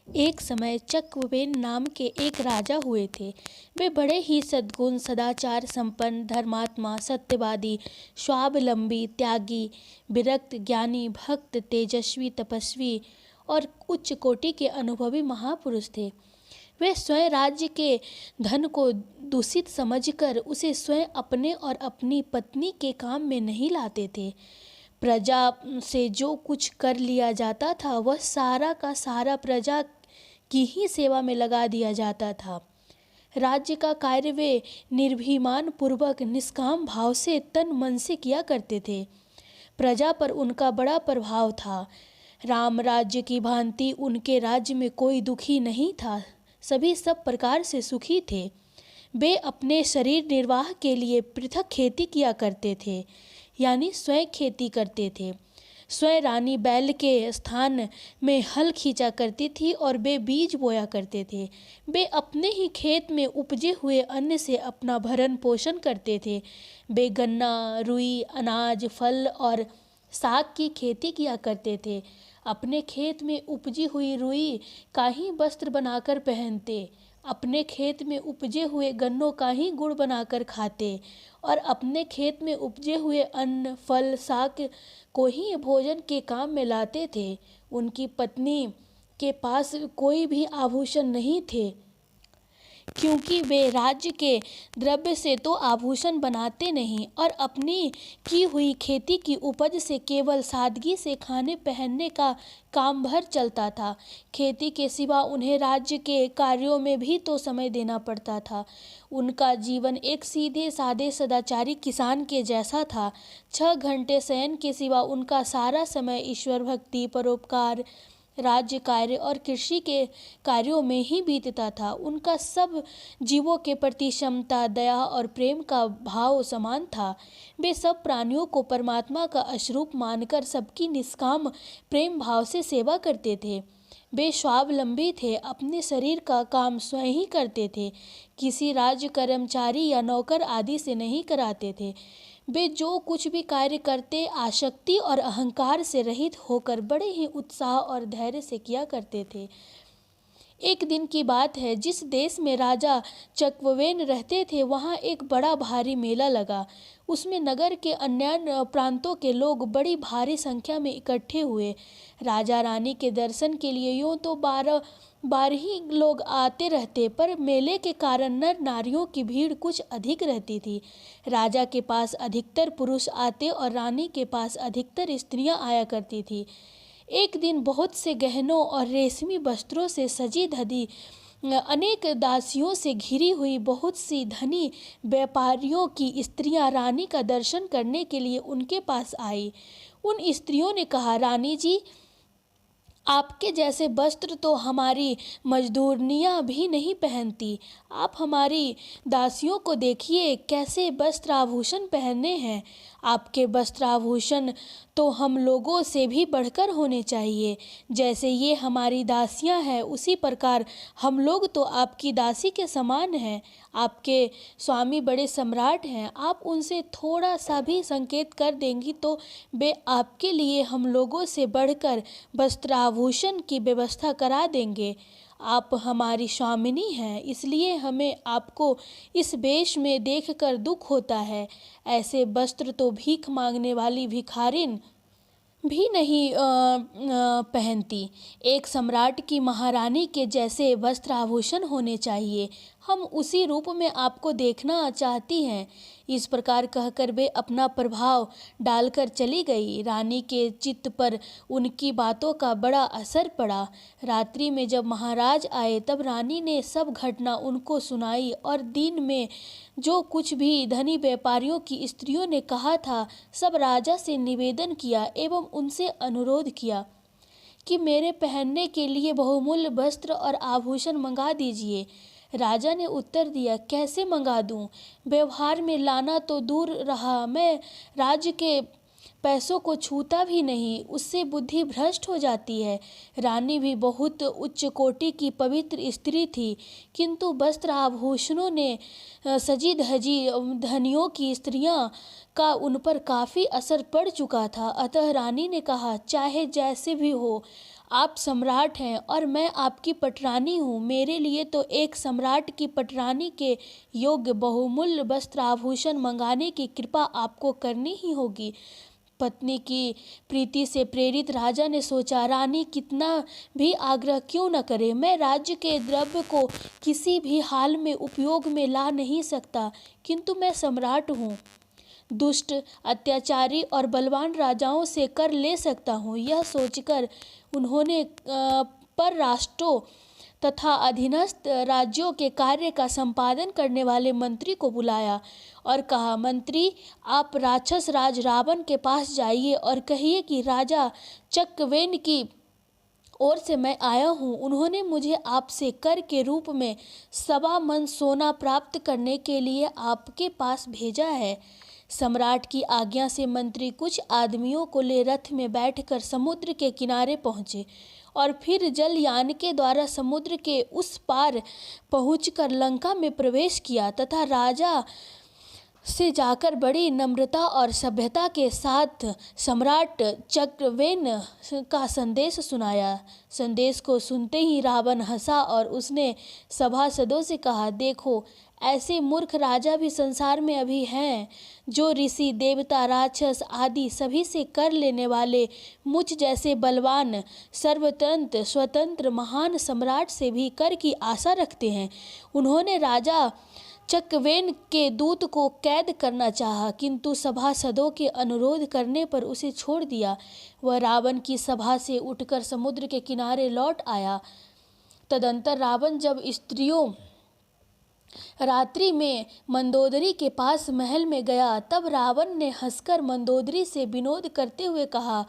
एक समय चक्रवेन नाम के एक राजा हुए थे। वे बड़े ही सद्गुण, सदाचार संपन्न, धर्मात्मा, सत्यवादी, स्वावलंबी, त्यागी, विरक्त, ज्ञानी, भक्त, तेजस्वी, तपस्वी और उच्च कोटि के अनुभवी महापुरुष थे। वे स्वयं राज्य के धन को दूषित समझकर उसे स्वयं अपने और अपनी पत्नी के काम में नहीं लाते थे। प्रजा से जो कुछ कर लिया जाता था वह सारा का सारा प्रजा की ही सेवा में लगा दिया जाता था। राज्य का कार्य वे निर्भिमान पूर्वक निष्काम भाव से तन मन से किया करते थे। प्रजा पर उनका बड़ा प्रभाव था। राम राज्य की भांति उनके राज्य में कोई दुखी नहीं था, सभी सब प्रकार से सुखी थे। वे अपने शरीर निर्वाह के लिए पृथक खेती किया करते थे, यानी स्वयं खेती करते थे। स्वयं रानी बैल के स्थान में हल खींचा करती थी और वे बीज बोया करते थे। वे अपने ही खेत में उपजे हुए अन्न से अपना भरण पोषण करते थे। वे गन्ना, रुई, अनाज, फल और साग की खेती किया करते थे। अपने खेत में उपजी हुई रुई का ही वस्त्र बनाकर पहनते, अपने खेत में उपजे हुए गन्नों का ही गुड़ बनाकर खाते और अपने खेत में उपजे हुए अन्न, फल, साग को ही भोजन के काम में लाते थे। उनकी पत्नी के पास कोई भी आभूषण नहीं थे, क्योंकि वे राज्य के द्रव्य से तो आभूषण बनाते नहीं और अपनी की हुई खेती की उपज से केवल सादगी से खाने पहनने का काम भर चलता था। खेती के सिवा उन्हें राज्य के कार्यों में भी तो समय देना पड़ता था। उनका जीवन एक सीधे साधे सदाचारी किसान के जैसा था। 6 घंटे शयन के सिवा उनका सारा समय ईश्वर भक्ति, परोपकार, राज्य कार्य और कृषि के कार्यों में ही बीतता था। उनका सब जीवों के प्रति समता, दया और प्रेम का भाव समान था। वे सब प्राणियों को परमात्मा का अंशरूप मानकर सबकी निष्काम प्रेम भाव से सेवा करते थे। वे स्वावलंबी थे, अपने शरीर का काम स्वयं ही करते थे, किसी राज्य कर्मचारी या नौकर आदि से नहीं कराते थे। वे जो कुछ भी कार्य करते आसक्ति और अहंकार से रहित होकर बड़े ही उत्साह और धैर्य से किया करते थे। एक दिन की बात है, जिस देश में राजा चक्रवेन रहते थे वहाँ एक बड़ा भारी मेला लगा। उसमें नगर के अन्य प्रांतों के लोग बड़ी भारी संख्या में इकट्ठे हुए। राजा रानी के दर्शन के लिए यूँ तो 12 बार ही लोग आते रहते, पर मेले के कारण नर नारियों की भीड़ कुछ अधिक रहती थी। राजा के पास अधिकतर पुरुष आते और रानी के पास अधिकतर स्त्रियां आया करती थी। एक दिन बहुत से गहनों और रेशमी वस्त्रों से सजी धजी अनेक दासियों से घिरी हुई बहुत सी धनी व्यापारियों की स्त्रियां रानी का दर्शन करने के लिए उनके पास आई। उन स्त्रियों ने कहा, रानी जी, आपके जैसे वस्त्र तो हमारी मजदूरनियाँ भी नहीं पहनती। आप हमारी दासियों को देखिए, कैसे वस्त्राभूषण पहने हैं। आपके वस्त्राभूषण तो हम लोगों से भी बढ़कर होने चाहिए। जैसे ये हमारी दासियां हैं, उसी प्रकार हम लोग तो आपकी दासी के समान हैं। आपके स्वामी बड़े सम्राट हैं, आप उनसे थोड़ा सा भी संकेत कर देंगी तो वे आपके लिए हम लोगों से बढ़कर वस्त्राभूषण की व्यवस्था करा देंगे। आप हमारी स्वामिनी हैं, इसलिए हमें आपको इस वेश में देखकर दुख होता है। ऐसे वस्त्र तो भीख मांगने वाली भिखारिन भी नहीं पहनती। एक सम्राट की महारानी के जैसे वस्त्र आभूषण होने चाहिए। हम उसी रूप में आपको देखना चाहती हैं। इस प्रकार कहकर वे अपना प्रभाव डालकर चली गई। रानी के चित्त पर उनकी बातों का बड़ा असर पड़ा। रात्रि में जब महाराज आए तब रानी ने सब घटना उनको सुनाई और दिन में जो कुछ भी धनी व्यापारियों की स्त्रियों ने कहा था सब राजा से निवेदन किया एवं उनसे अनुरोध किया कि मेरे पहनने के लिए बहुमूल्य वस्त्र और आभूषण मंगा दीजिए। राजा ने उत्तर दिया, कैसे मंगा दूं? व्यवहार में लाना तो दूर रहा, मैं राज्य के पैसों को छूता भी नहीं, उससे बुद्धि भ्रष्ट हो जाती है। रानी भी बहुत उच्च कोटि की पवित्र स्त्री थी, किंतु वस्त्र आभूषणों ने सजी धजी धनियों की स्त्रियां का उन पर काफ़ी असर पड़ चुका था। अतः रानी ने कहा, चाहे जैसे भी हो, आप सम्राट हैं और मैं आपकी पटरानी हूँ। मेरे लिए तो एक सम्राट की पटरानी के योग्य बहुमूल्य वस्त्र आभूषण मंगाने की कृपा आपको करनी ही होगी। पत्नी की प्रीति से प्रेरित राजा ने सोचा, रानी कितना भी आग्रह क्यों न करे, मैं राज्य के द्रव्य को किसी भी हाल में उपयोग में ला नहीं सकता, किंतु मैं सम्राट हूँ। दुष्ट, अत्याचारी और बलवान राजाओं से कर ले सकता हूँ। यह सोचकर उन्होंने पर राष्ट्रों तथा अधीनस्थ राज्यों के कार्य का संपादन करने वाले मंत्री को बुलाया और कहा, मंत्री, आप राक्षस राज रावण के पास जाइए और कहिए कि राजा चक्रवेन की ओर से मैं आया हूँ। उन्होंने मुझे आपसे कर के रूप में 1.25 मन सोना प्राप्त करने के लिए आपके पास भेजा है। सम्राट की आज्ञा से मंत्री कुछ आदमियों को ले रथ में बैठकर समुद्र के किनारे पहुँचे और फिर जलयान के द्वारा समुद्र के उस पार पहुंचकर लंका में प्रवेश किया तथा राजा से जाकर बड़ी नम्रता और सभ्यता के साथ सम्राट चक्रवेन का संदेश सुनाया। संदेश को सुनते ही रावण हंसा और उसने सभासदों से कहा, देखो, ऐसे मूर्ख राजा भी संसार में अभी हैं, जो ऋषि, देवता, राक्षस आदि सभी से कर लेने वाले मुझ जैसे बलवान, सर्वतंत्र, स्वतंत्र महान सम्राट से भी कर की आशा रखते हैं। उन्होंने राजा चक्रवेन के दूत को कैद करना चाहा, किंतु सभासदों के अनुरोध करने पर उसे छोड़ दिया। वह रावण की सभा से उठकर समुद्र के किनारे लौट आया। तदंतर रावण जब स्त्रियों रात्रि में मंदोदरी के पास महल में गया, तब रावण ने हंसकर मंदोदरी से विनोद करते हुए कहा,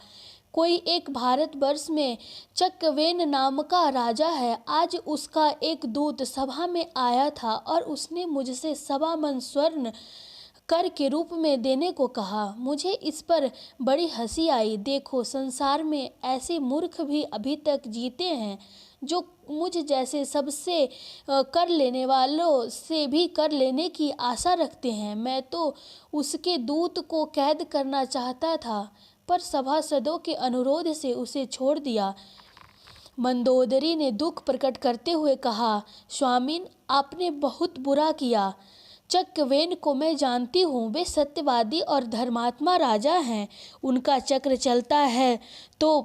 कोई एक भारतवर्ष में चक्रवेन नाम का राजा है। आज उसका एक दूत सभा में आया था और उसने मुझसे 1.25 मन स्वर्ण कर के रूप में देने को कहा। मुझे इस पर बड़ी हंसी आई। देखो, संसार में ऐसे मूर्ख भी अभी तक जीते हैं, जो मुझ जैसे सबसे कर लेने वालों से भी कर लेने की आशा रखते हैं। मैं तो उसके दूत को कैद करना चाहता था, पर सभासदों के अनुरोध से उसे छोड़ दिया। मंदोदरी ने दुख प्रकट करते हुए कहा, स्वामीन, आपने बहुत बुरा किया। चक्रवेन को मैं जानती हूँ, वे सत्यवादी और धर्मात्मा राजा हैं। उनका चक्र चलता है तो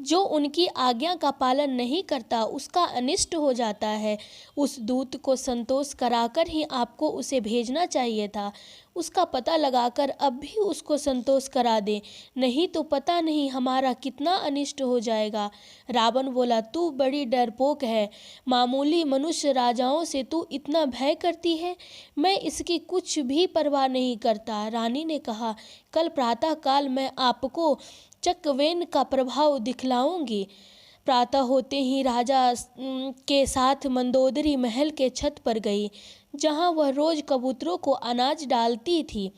जो उनकी आज्ञा का पालन नहीं करता उसका अनिष्ट हो जाता है। उस दूत को संतोष कराकर ही आपको उसे भेजना चाहिए था। उसका पता लगाकर अब भी उसको संतोष करा दे, नहीं तो पता नहीं हमारा कितना अनिष्ट हो जाएगा। रावण बोला, तू बड़ी डरपोक है। मामूली मनुष्य राजाओं से तू इतना भय करती है। मैं इसकी कुछ भी परवाह नहीं करता। रानी ने कहा, कल प्रातः काल मैं आपको चक्रवेन का प्रभाव दिखलाऊंगी। प्रातः होते ही राजा के साथ मंदोदरी महल के छत पर गई, जहां वह रोज कबूतरों को अनाज डालती थी।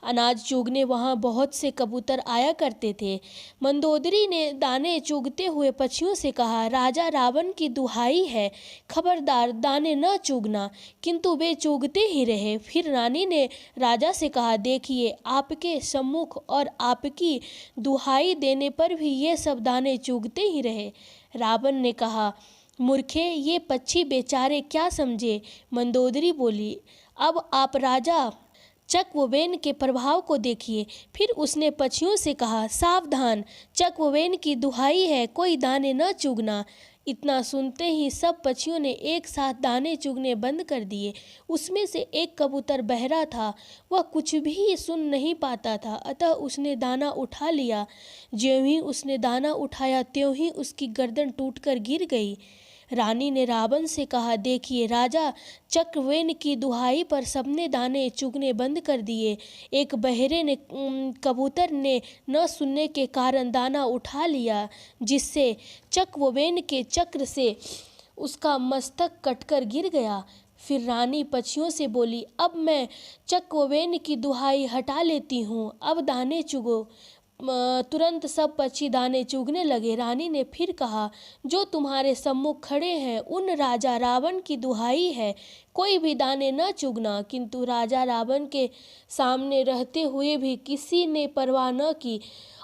अनाज चुगने वहां बहुत से कबूतर आया करते थे। मंदोदरी ने दाने चुगते हुए पक्षियों से कहा, राजा रावण की दुहाई है, खबरदार दाने न चुगना, किंतु वे चुगते ही रहे। फिर रानी ने राजा से कहा, देखिए, आपके सम्मुख और आपकी दुहाई देने पर भी ये सब दाने चुगते ही रहे। रावण ने कहा, मूर्खे, ये पक्षी बेचारे क्या समझे। मंदोदरी बोली, अब आप राजा चक्रवेन के प्रभाव को देखिए। फिर उसने पक्षियों से कहा, सावधान, चक्रवेन की दुहाई है, कोई दाने न चुगना। इतना सुनते ही सब पक्षियों ने एक साथ दाने चुगने बंद कर दिए। उसमें से एक कबूतर बहरा था, वह कुछ भी सुन नहीं पाता था, अतः उसने दाना उठा लिया। ज्यों ही उसने दाना उठाया त्यों ही उसकी गर्दन टूटकर गिर गई। रानी ने रावण से कहा, देखिए, राजा चक्रवेन की दुहाई पर सबने दाने चुगने बंद कर दिए। एक बहरे ने कबूतर ने न सुनने के कारण दाना उठा लिया, जिससे चक्रवेन के चक्र से उसका मस्तक कटकर गिर गया। फिर रानी पक्षियों से बोली, अब मैं चक्रवेन की दुहाई हटा लेती हूँ, अब दाने चुगो। तुरंत सब पक्षी दाने चुगने लगे। रानी ने फिर कहा, जो तुम्हारे सम्मुख खड़े हैं उन राजा रावण की दुहाई है, कोई भी दाने न चुगना। किंतु राजा रावण के सामने रहते हुए भी किसी ने परवाह न की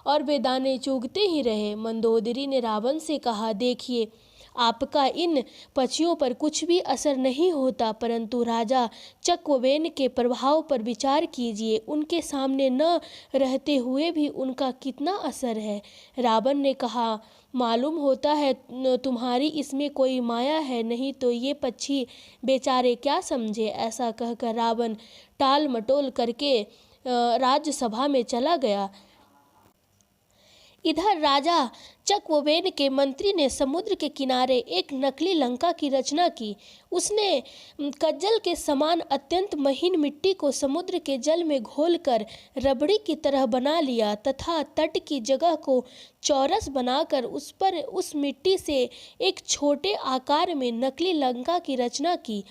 और वे दाने चुगते ही रहे। मंदोदरी ने रावण से कहा, देखिए, आपका इन पक्षियों पर कुछ भी असर नहीं होता, परंतु राजा चक्रवेन के प्रभाव पर विचार कीजिए, उनके सामने न रहते हुए भी उनका कितना असर है। रावण ने कहा, मालूम होता है तुम्हारी इसमें कोई माया है, नहीं तो ये पक्षी बेचारे क्या समझे। ऐसा कहकर रावण टाल मटोल करके राज्यसभा में चला गया। इधर राजा चक्रवेन के मंत्री ने समुद्र के किनारे एक नकली लंका की रचना की। उसने कज्जल के समान अत्यंत महीन मिट्टी को समुद्र के जल में घोलकर रबड़ी की तरह बना लिया तथा तट की जगह को चौरस बनाकर उस पर उस मिट्टी से एक छोटे आकार में नकली लंका की रचना की।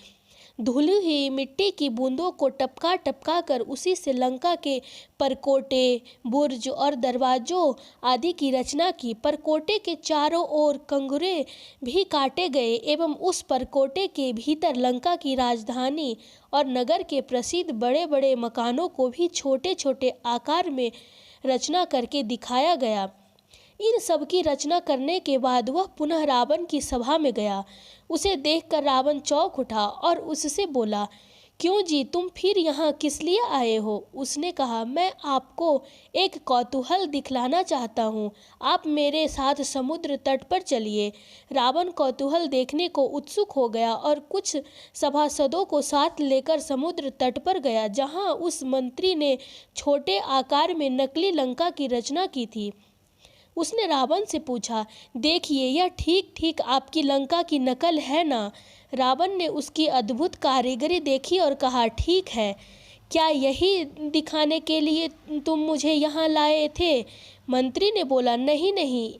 धुली हुई मिट्टी की बूंदों को टपका टपका कर उसी से लंका के परकोटे, बुर्ज और दरवाजों आदि की रचना की। परकोटे के चारों ओर कंगुरे भी काटे गए एवं उस परकोटे के भीतर लंका की राजधानी और नगर के प्रसिद्ध बड़े बड़े मकानों को भी छोटे छोटे आकार में रचना करके दिखाया गया। इन सब की रचना करने के बाद वह पुनः रावण की सभा में गया। उसे देखकर रावण चौंक उठा और उससे बोला, क्यों जी, तुम फिर यहाँ किस लिए आए हो। उसने कहा, मैं आपको एक कौतूहल दिखलाना चाहता हूँ, आप मेरे साथ समुद्र तट पर चलिए। रावण कौतूहल देखने को उत्सुक हो गया और कुछ सभासदों को साथ लेकर समुद्र तट पर गया, जहाँ उस मंत्री ने छोटे आकार में नकली लंका की रचना की थी। उसने रावण से पूछा, देखिए, यह ठीक ठीक आपकी लंका की नकल है ना। रावण ने उसकी अद्भुत कारीगरी देखी और कहा, ठीक है, क्या यही दिखाने के लिए तुम मुझे यहाँ लाए थे। मंत्री ने बोला, नहीं नहीं,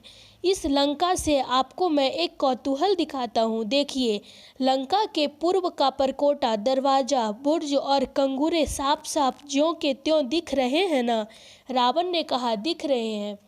इस लंका से आपको मैं एक कौतूहल दिखाता हूँ। देखिए, लंका के पूर्व का परकोटा, दरवाजा, बुर्ज और कंगूरे साफ साफ ज्यों के त्यों दिख रहे हैं ना। रावण ने कहा, दिख रहे हैं।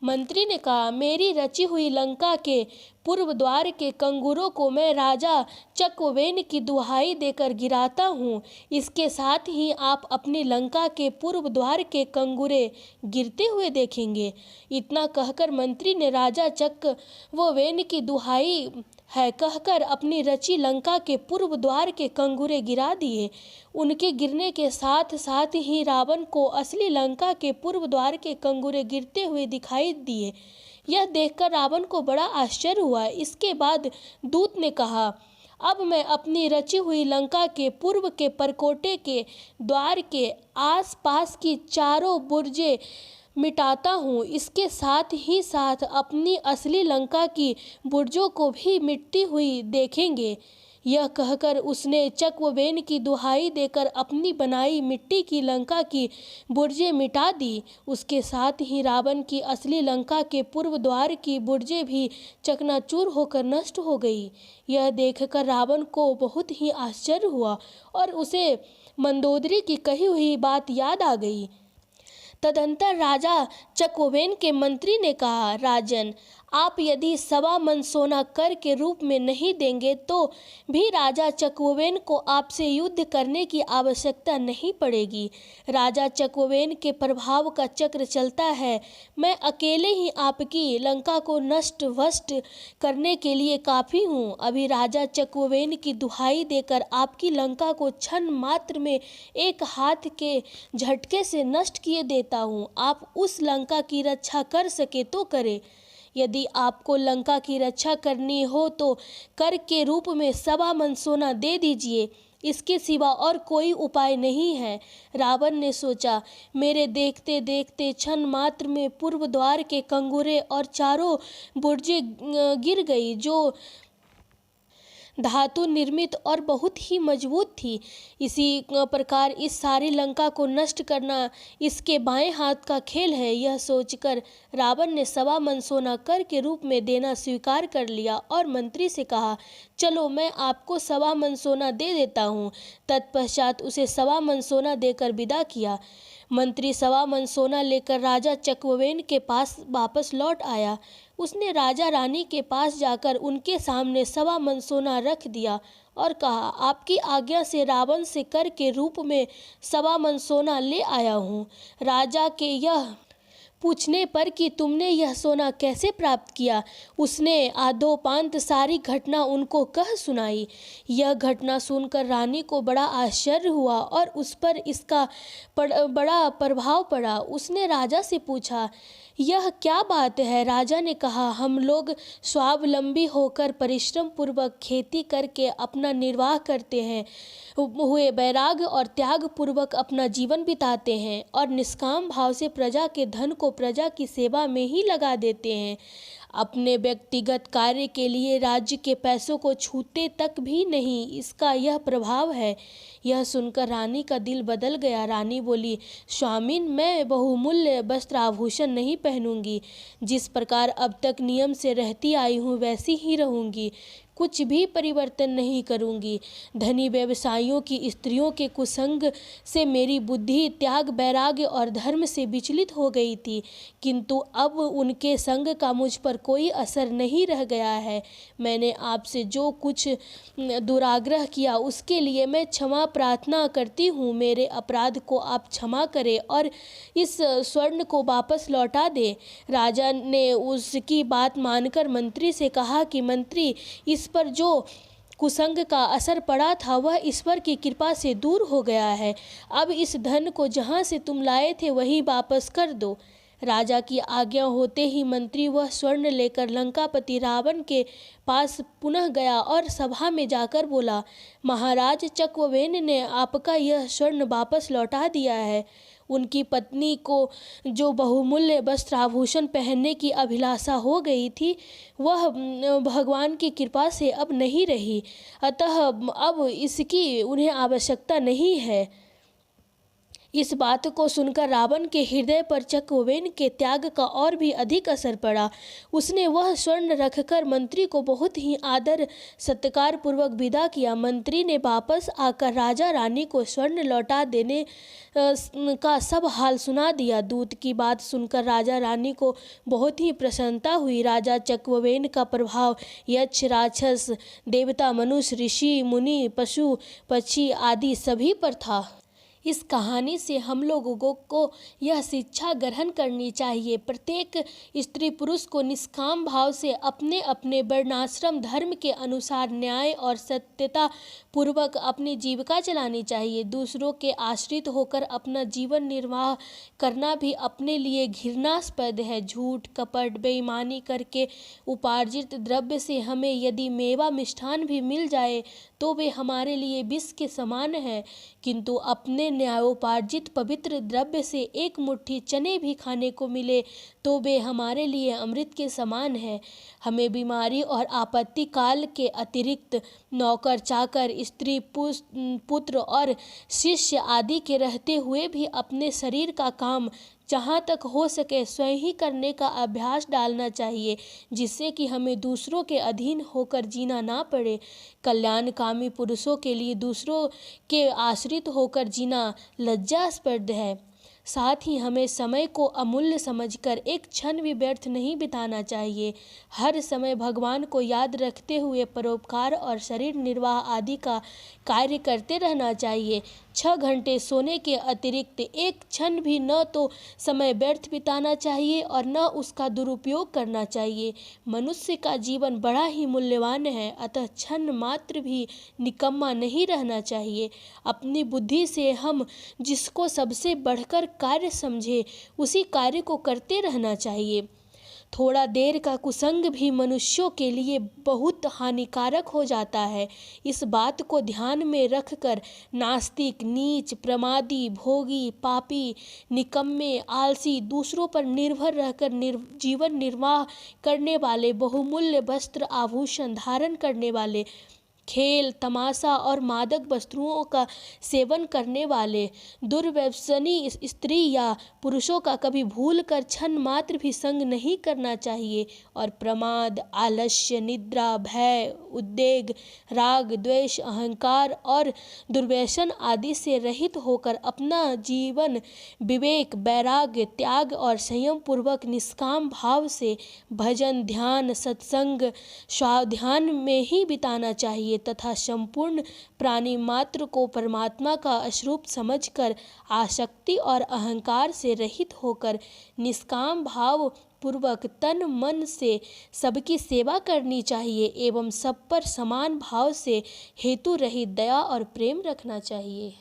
मंत्री ने कहा, मेरी रची हुई लंका के पूर्व द्वार के कंगूरों को मैं राजा चक्रवेन की दुहाई देकर गिराता हूँ। इसके साथ ही आप अपनी लंका के पूर्व द्वार के कंगूरे गिरते हुए देखेंगे। इतना कहकर मंत्री ने राजा चक्रवेन की दुहाई है कहकर अपनी रची लंका के पूर्व द्वार के कंगूरे गिरा दिए। उनके गिरने के साथ साथ ही रावण को असली लंका के पूर्व द्वार के कंगूरे गिरते हुए दिखाई दिए। यह देखकर रावण को बड़ा आश्चर्य हुआ। इसके बाद दूत ने कहा, अब मैं अपनी रची हुई लंका के पूर्व के परकोटे के द्वार के आस पास की चारों बुर्जें मिटाता हूँ। इसके साथ ही साथ अपनी असली लंका की बुर्जों को भी मिटती हुई देखेंगे। यह कहकर उसने चक्रवेन की दुहाई देकर अपनी बनाई मिट्टी की लंका की बुर्जें मिटा दी। उसके साथ ही रावण की असली लंका के पूर्व द्वार की बुर्जें भी चकनाचूर होकर नष्ट हो गई। यह देखकर रावण को बहुत ही आश्चर्य हुआ और उसे मंदोदरी की कही हुई बात याद आ गई। तदंतर राजा चक्रवेन के मंत्री ने कहा, राजन, आप यदि 1.25 मन सोना कर के रूप में नहीं देंगे तो भी राजा चक्रवेन को आपसे युद्ध करने की आवश्यकता नहीं पड़ेगी। राजा चक्रवेन के प्रभाव का चक्र चलता है। मैं अकेले ही आपकी लंका को नष्ट भ्रष्ट करने के लिए काफ़ी हूँ। अभी राजा चक्रवेन की दुहाई देकर आपकी लंका को क्षण मात्र में एक हाथ के झटके से नष्ट किए देता हूँ। आप उस लंका की रक्षा कर सके तो करें। यदि आपको लंका की रक्षा करनी हो तो कर के रूप में 1.25 मन सोना दे दीजिए। इसके सिवा और कोई उपाय नहीं है। रावण ने सोचा, मेरे देखते देखते क्षण मात्र में पूर्व द्वार के कंगूरे और चारों बुर्जें गिर गई, जो धातु निर्मित और बहुत ही मजबूत थी। इसी प्रकार इस सारी लंका को नष्ट करना इसके बाएं हाथ का खेल है। यह सोचकर रावण ने 1.25 मन सोना कर के रूप में देना स्वीकार कर लिया और मंत्री से कहा, चलो मैं आपको 1.25 मन सोना दे देता हूँ। तत्पश्चात उसे 1.25 मन सोना देकर विदा किया। मंत्री 1.25 मन सोना लेकर राजा चकवेन के पास वापस लौट आया। उसने राजा रानी के पास जाकर उनके सामने 1.25 मन सोना रख दिया और कहा, आपकी आज्ञा से रावण से कर के रूप में 1.25 मन सोना ले आया हूँ। राजा के यह पूछने पर कि तुमने यह सोना कैसे प्राप्त किया, उसने आदोपांत सारी घटना उनको कह सुनाई। यह घटना सुनकर रानी को बड़ा आश्चर्य हुआ और उस पर इसका बड़ा प्रभाव पड़ा। उसने राजा से पूछा, यह क्या बात है? राजा ने कहा, हम लोग स्वावलंबी होकर परिश्रम पूर्वक खेती करके अपना निर्वाह करते हैं हुए वैराग्य और त्याग पूर्वक अपना जीवन बिताते हैं और निष्काम भाव से प्रजा के धन को प्रजा की सेवा में ही लगा देते हैं। अपने व्यक्तिगत कार्य के लिए राज्य के पैसों को छूते तक भी नहीं, इसका यह प्रभाव है। यह सुनकर रानी का दिल बदल गया। रानी बोली, स्वामिन, मैं बहुमूल्य वस्त्र आभूषण नहीं पहनूंगी। जिस प्रकार अब तक नियम से रहती आई हूँ वैसी ही रहूंगी, कुछ भी परिवर्तन नहीं करूंगी। धनी व्यवसायियों की स्त्रियों के कुसंग से मेरी बुद्धि त्याग, वैराग्य और धर्म से विचलित हो गई थी, किंतु अब उनके संग का मुझ पर कोई असर नहीं रह गया है। मैंने आपसे जो कुछ दुराग्रह किया उसके लिए मैं क्षमा प्रार्थना करती हूँ। मेरे अपराध को आप क्षमा करें और इस स्वर्ण को वापस लौटा दें। राजा ने उसकी बात मानकर मंत्री से कहा कि मंत्री, इस पर जो कुसंग का असर पड़ा था वह ईश्वर की कृपा से दूर हो गया है। अब इस धन को जहाँ से तुम लाए थे वहीं वापस कर दो। राजा की आज्ञा होते ही मंत्री वह स्वर्ण लेकर लंकापति रावण के पास पुनः गया और सभा में जाकर बोला, महाराज चकवेन ने आपका यह स्वर्ण वापस लौटा दिया है। उनकी पत्नी को जो बहुमूल्य वस्त्र आभूषण पहनने की अभिलाषा हो गई थी वह भगवान की कृपा से अब नहीं रही, अतः अब इसकी उन्हें आवश्यकता नहीं है। इस बात को सुनकर रावण के हृदय पर चकवेन के त्याग का और भी अधिक असर पड़ा। उसने वह स्वर्ण रखकर मंत्री को बहुत ही आदर सत्कार पूर्वक विदा किया। मंत्री ने वापस आकर राजा रानी को स्वर्ण लौटा देने का सब हाल सुना दिया। दूत की बात सुनकर राजा रानी को बहुत ही प्रसन्नता हुई। राजा चकवेन का प्रभाव यक्ष, राक्षस, देवता, मनुष्य, ऋषि, मुनि, पशु, पक्षी आदि सभी पर था। इस कहानी से हम लोगों को यह शिक्षा ग्रहण करनी चाहिए, प्रत्येक स्त्री पुरुष को निष्काम भाव से अपने अपने वर्णाश्रम धर्म के अनुसार न्याय और सत्यता पूर्वक अपनी जीविका चलानी चाहिए। दूसरों के आश्रित होकर अपना जीवन निर्वाह करना भी अपने लिए घृणास्पद है। झूठ, कपट, बेईमानी करके उपार्जित द्रव्य से हमें यदि मेवा मिष्ठान भी मिल जाए तो वे हमारे लिए विष के समान है, किंतु अपने न्यायोपार्जित पवित्र द्रव्य से एक मुट्ठी चने भी खाने को मिले तो वे हमारे लिए अमृत के समान है। हमें बीमारी और आपत्ति काल के अतिरिक्त नौकर, चाकर, स्त्री, पुत्र और शिष्य आदि के रहते हुए भी अपने शरीर का काम जहाँ तक हो सके स्वयं ही करने का अभ्यास डालना चाहिए, जिससे कि हमें दूसरों के अधीन होकर जीना ना पड़े। कल्याणकामी पुरुषों के लिए दूसरों के आश्रित होकर जीना लज्जास्पद है। साथ ही हमें समय को अमूल्य समझकर एक क्षण भी व्यर्थ नहीं बिताना चाहिए। हर समय भगवान को याद रखते हुए परोपकार और शरीर निर्वाह आदि का कार्य करते रहना चाहिए। 6 घंटे सोने के अतिरिक्त एक क्षण भी न तो समय व्यर्थ बिताना चाहिए और न उसका दुरुपयोग करना चाहिए। मनुष्य का जीवन बड़ा ही मूल्यवान है, अतः क्षण मात्र भी निकम्मा नहीं रहना चाहिए। अपनी बुद्धि से हम जिसको सबसे बढ़कर कार्य समझे उसी कार्य को करते रहना चाहिए। थोड़ा देर का कुसंग भी मनुष्यों के लिए बहुत हानिकारक हो जाता है। इस बात को ध्यान में रखकर नास्तिक, नीच, प्रमादी, भोगी, पापी, निकम्मे, आलसी, दूसरों पर निर्भर रहकर जीवन निर्वाह करने वाले, बहुमूल्य वस्त्र आभूषण धारण करने वाले, खेल, तमाशा और मादक वस्तुओं का सेवन करने वाले दुर्व्यसनी स्त्री या पुरुषों का कभी भूलकर क्षण मात्र भी संग नहीं करना चाहिए। और प्रमाद, आलस्य, निद्रा, भय, उद्वेग, राग, द्वेष, अहंकार और दुर्व्यसन आदि से रहित होकर अपना जीवन विवेक, वैराग्य, त्याग और संयम पूर्वक निष्काम भाव से भजन, ध्यान, सत्संग, स्वाध्याय में ही बिताना चाहिए तथा संपूर्ण प्राणी मात्र को परमात्मा का स्वरूप समझकर आसक्ति और अहंकार से रहित होकर निष्काम भाव पूर्वक तन मन से सबकी सेवा करनी चाहिए एवं सब पर समान भाव से हेतु रहित दया और प्रेम रखना चाहिए।